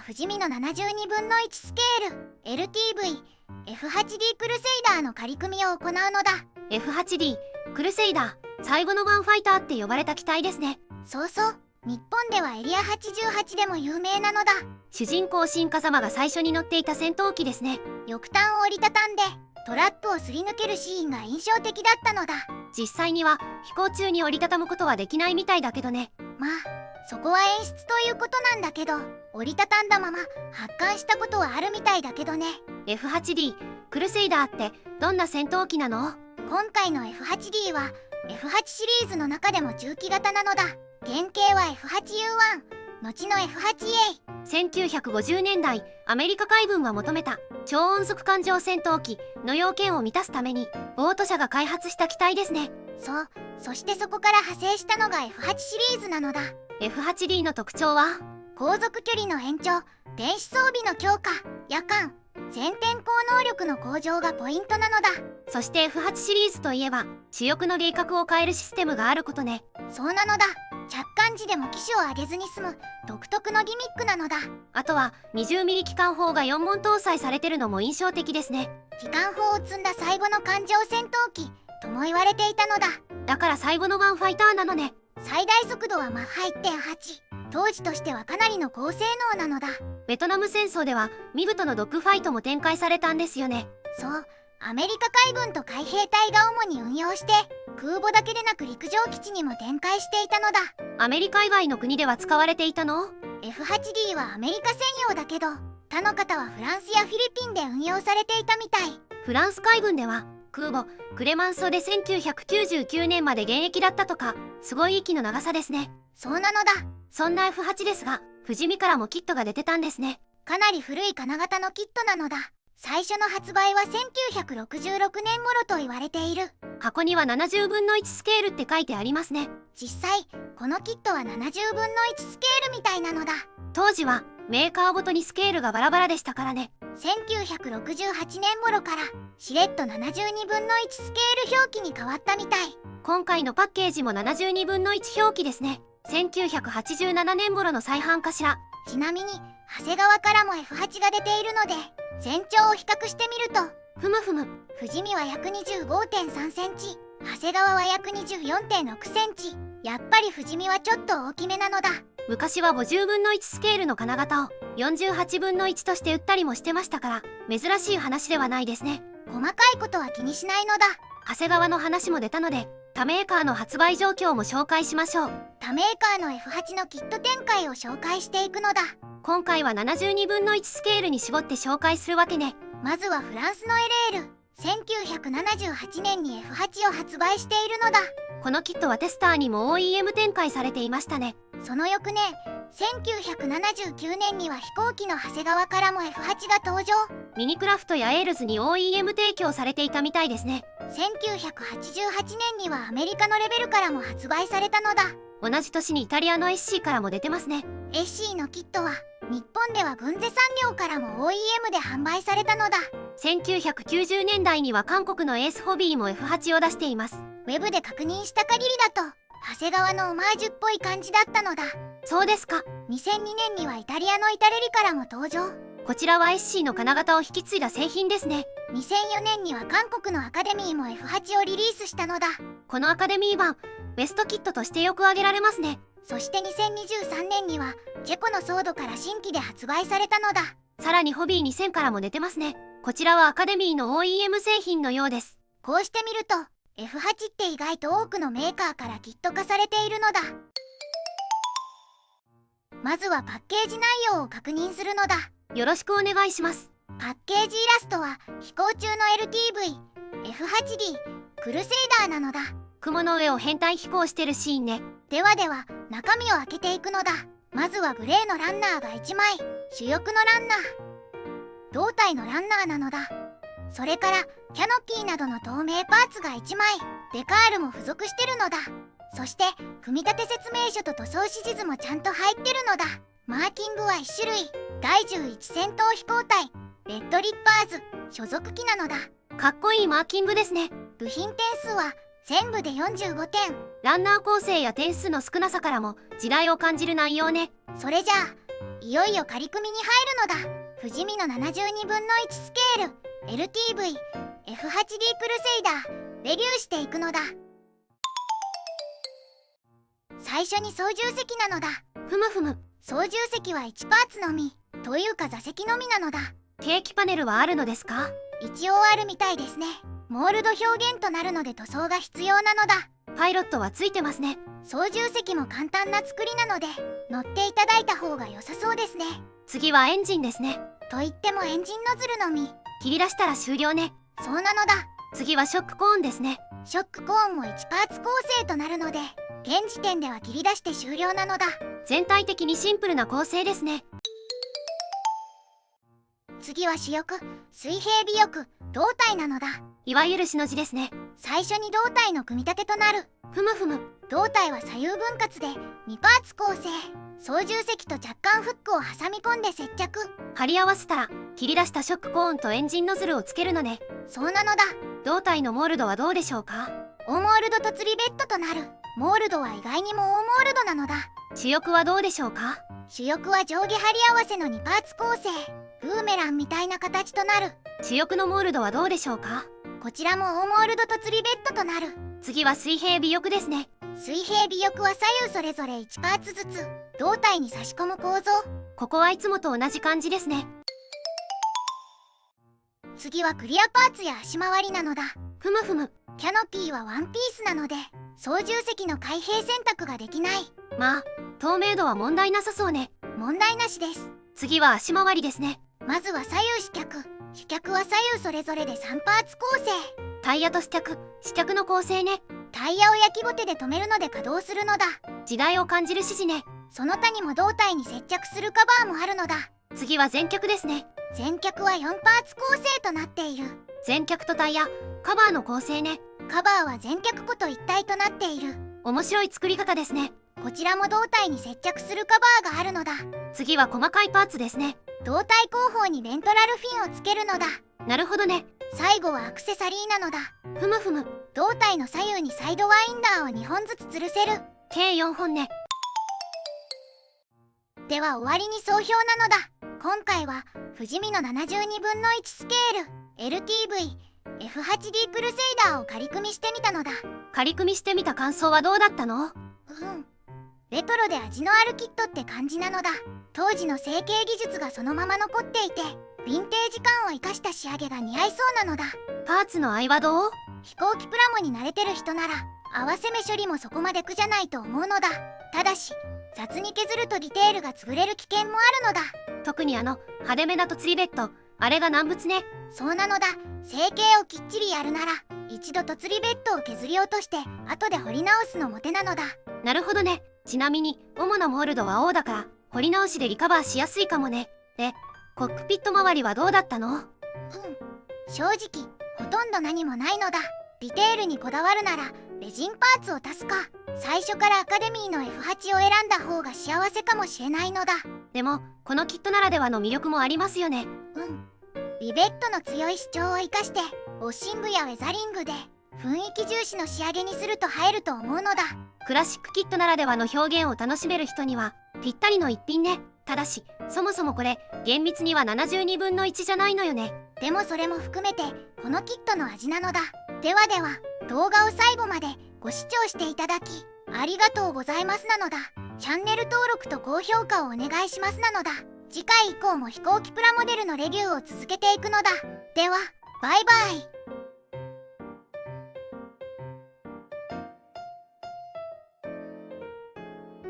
不死身の72分の1スケール LTV-F8D クルセイダーの仮組みを行うのだ。 F8D クルセイダー、最後のワンファイターって呼ばれた機体ですね。そうそう、日本ではエリア88でも有名なのだ。主人公シンカ様が最初に乗っていた戦闘機ですね。翼端を折りたたんでトラップをすり抜けるシーンが印象的だったのだ。実際には飛行中に折りたたむことはできないみたいだけどね。まあそこは演出ということなんだけど、折りたたんだまま発艦したことはあるみたいだけどね。 F8D クルセイダーってどんな戦闘機なの？今回の F8D は F8 シリーズの中でも中期型なのだ。原型は F8U1 後の F8A。 1950年代アメリカ海軍が求めた超音速艦上戦闘機の要件を満たすためにボート社が開発した機体ですね。そしてそこから派生したのが F8 シリーズなのだ。 F8D の特徴は航続距離の延長、電子装備の強化、夜間全天候能力の向上がポイントなのだ。そして F8 シリーズといえば主翼の輪郭を変えるシステムがあることね。そうなのだ。着艦時でも機種を上げずに済む独特のギミックなのだ。あとは 20mm 機関砲が4門搭載されてるのも印象的ですね。機関砲を積んだ最後の艦上戦闘機とも言われていたのだ。だから最後のワンファイターなのね。最大速度はマッハ 1.8、 当時としてはかなりの高性能なのだ。ベトナム戦争ではミブとのドッグファイトも展開されたんですよね。そう、アメリカ海軍と海兵隊が主に運用して空母だけでなく陸上基地にも展開していたのだ。アメリカ以外の国では使われていたの？ F8D はアメリカ専用だけど他の方はフランスやフィリピンで運用されていたみたい。フランス海軍では空母クレマンソで1999年まで現役だったとか、すごい息の長さですね。そうなのだ。そんな F8 ですが不死身からもキットが出てたんですね。かなり古い金型のキットなのだ。最初の発売は1966年頃と言われている。箱には70分の1スケールって書いてありますね。実際このキットは70分の1スケールみたいなのだ。当時はメーカーごとにスケールがバラバラでしたからね。1968年頃からしれっと72分の1スケール表記に変わったみたい。今回のパッケージも72分の1表記ですね。1987年頃の再販かしら。ちなみに長谷川からも F8 が出ているので全長を比較してみると、ふむふむ、不死身は約25.3センチ、長谷川は約24.6センチ。やっぱり不死身はちょっと大きめなのだ。昔は50分の1スケールの金型を48分の1として売ったりもしてましたから、珍しい話ではないですね。細かいことは気にしないのだ。長谷川の話も出たので他メーカーの発売状況も紹介しましょう。他メーカーの F8 のキット展開を紹介していくのだ。今回は72分の1スケールに絞って紹介するわけね。まずはフランスのエレール。1978年に F8 を発売しているのだ。このキットはテスターにも OEM 展開されていましたね。その翌年1979年には飛行機の長谷川からも F8 が登場。ミニクラフトやエールズに OEM 提供されていたみたいですね。1988年にはアメリカのレベルからも発売されたのだ。同じ年にイタリアの SC からも出てますね。SC のキットは日本では軍勢産業からも OEM で販売されたのだ。1990年代には韓国のエースホビーも F8 を出しています。ウェブで確認した限りだと長谷川のオマージュっぽい感じだったのだ。そうですか。2002年にはイタリアのイタレリからも登場。こちらは SC の金型を引き継いだ製品ですね。2004年には韓国のアカデミーも F8 をリリースしたのだ。このアカデミー版ベストキットとしてよく挙げられますね。そして2023年にはチェコのソードから新規で発売されたのだ。さらにホビー2000からも出てますね。こちらはアカデミーの OEM 製品のようです。こうしてみると F8 って意外と多くのメーカーからキット化されているのだ。まずはパッケージ内容を確認するのだ。よろしくお願いします。パッケージイラストは飛行中の LTV F8D クルセイダーなのだ。雲の上を編隊飛行してるシーンね。では中身を開けていくのだ。まずはグレーのランナーが1枚、主翼のランナー、胴体のランナーなのだ。それからキャノピーなどの透明パーツが1枚、デカールも付属してるのだ。そして組み立て説明書と塗装指示図もちゃんと入ってるのだ。マーキングは1種類、第11戦闘飛行隊レッドリッパーズ所属機なのだ。かっこいいマーキングですね。部品点数は全部で45点。ランナー構成や点数の少なさからも時代を感じる内容ね。それじゃあいよいよ仮組みに入るのだ。不死身の72分の1スケール LTV F8D クルセイダーデビューしていくのだ。最初に操縦席なのだ。ふむふむ。操縦席は1パーツのみというか座席のみなのだ。ケーキパネルはあるのですか？一応あるみたいですね。モールド表現となるので塗装が必要なのだ。パイロットはついてますね。操縦席も簡単な作りなので乗っていただいた方が良さそうですね。次はエンジンですね。と言ってもエンジンノズルのみ。切り出したら終了ね。そうなのだ。次はショックコーンですね。ショックコーンも1パーツ構成となるので現時点では切り出して終了なのだ。全体的にシンプルな構成ですね。次は主翼、水平尾翼、胴体なのだ。いわゆるしの字ですね。最初に胴体の組み立てとなる。ふむふむ。胴体は左右分割で2パーツ構成。操縦席と若干フックを挟み込んで接着。貼り合わせたら切り出したショックコーンとエンジンノズルをつけるのね。そうなのだ。胴体のモールドはどうでしょうか？オーモールドと釣りベッドとなる。モールドは意外にもオーモールドなのだ。主翼はどうでしょうか？主翼は上下貼り合わせの2パーツ構成。ブーメランみたいな形となる。主翼のモールドはどうでしょうか？こちらもオーモールドと釣りベッドとなる。次は水平尾翼ですね。水平尾翼は左右それぞれ1パーツずつ胴体に差し込む構造。ここはいつもと同じ感じですね。次はクリアパーツや足回りなのだ。ふむふむ。キャノピーはワンピースなので操縦席の開閉選択ができない。まあ透明度は問題なさそうね。問題なしです。次は足回りですね。まずは左右主脚。主脚は左右それぞれで3パーツ構成。タイヤと試脚の構成ね。タイヤを焼きボテで止めるので稼働するのだ。時代を感じる指示ね。その他にも胴体に接着するカバーもあるのだ。次は前脚ですね。前脚は4パーツ構成となっている。前脚とタイヤ、カバーの構成ね。カバーは前脚庫と一体となっている。面白い作り方ですね。こちらも胴体に接着するカバーがあるのだ。次は細かいパーツですね。胴体後方にベントラルフィンをつけるのだ。なるほどね。最後はアクセサリーなのだ。ふむふむ。胴体の左右にサイドワインダーを2本ずつ吊るせる。計4本ね。では終わりに総評なのだ。今回は不死身の72分の1スケール LTV F8D クルセイダーを仮組みしてみたのだ。仮組みしてみた感想はどうだったの？レトロで味のあるキットって感じなのだ。当時の成形技術がそのまま残っていてヴィンテージ感を生かした仕上げが似合いそうなのだ。パーツの合いはどう？飛行機プラモに慣れてる人なら合わせ目処理もそこまで苦じゃないと思うのだ。ただし雑に削るとディテールが潰れる危険もあるのだ。特に派手めだと釣りベッド、あれが難物ね。そうなのだ。成形をきっちりやるなら一度と釣りベッドを削り落として後で掘り直すのも手なのだ。なるほどね。ちなみに主なモールドは青だから掘り直しでリカバーしやすいかもね。で、コックピット周りはどうだったの？正直ほとんど何もないのだ。ディテールにこだわるならレジンパーツを足すか最初からアカデミーの F8 を選んだ方が幸せかもしれないのだ。でもこのキットならではの魅力もありますよね。リベットの強い主張を生かしてウォッシングやウェザリングで雰囲気重視の仕上げにすると映えると思うのだ。クラシックキットならではの表現を楽しめる人にはぴったりの一品ね。ただしそもそもこれ厳密には72分の1じゃないのよね。でもそれも含めてこのキットの味なのだ。では動画を最後までご視聴していただきありがとうございますなのだ。チャンネル登録と高評価をお願いしますなのだ。次回以降も飛行機プラモデルのレビューを続けていくのだ。ではバイバイ。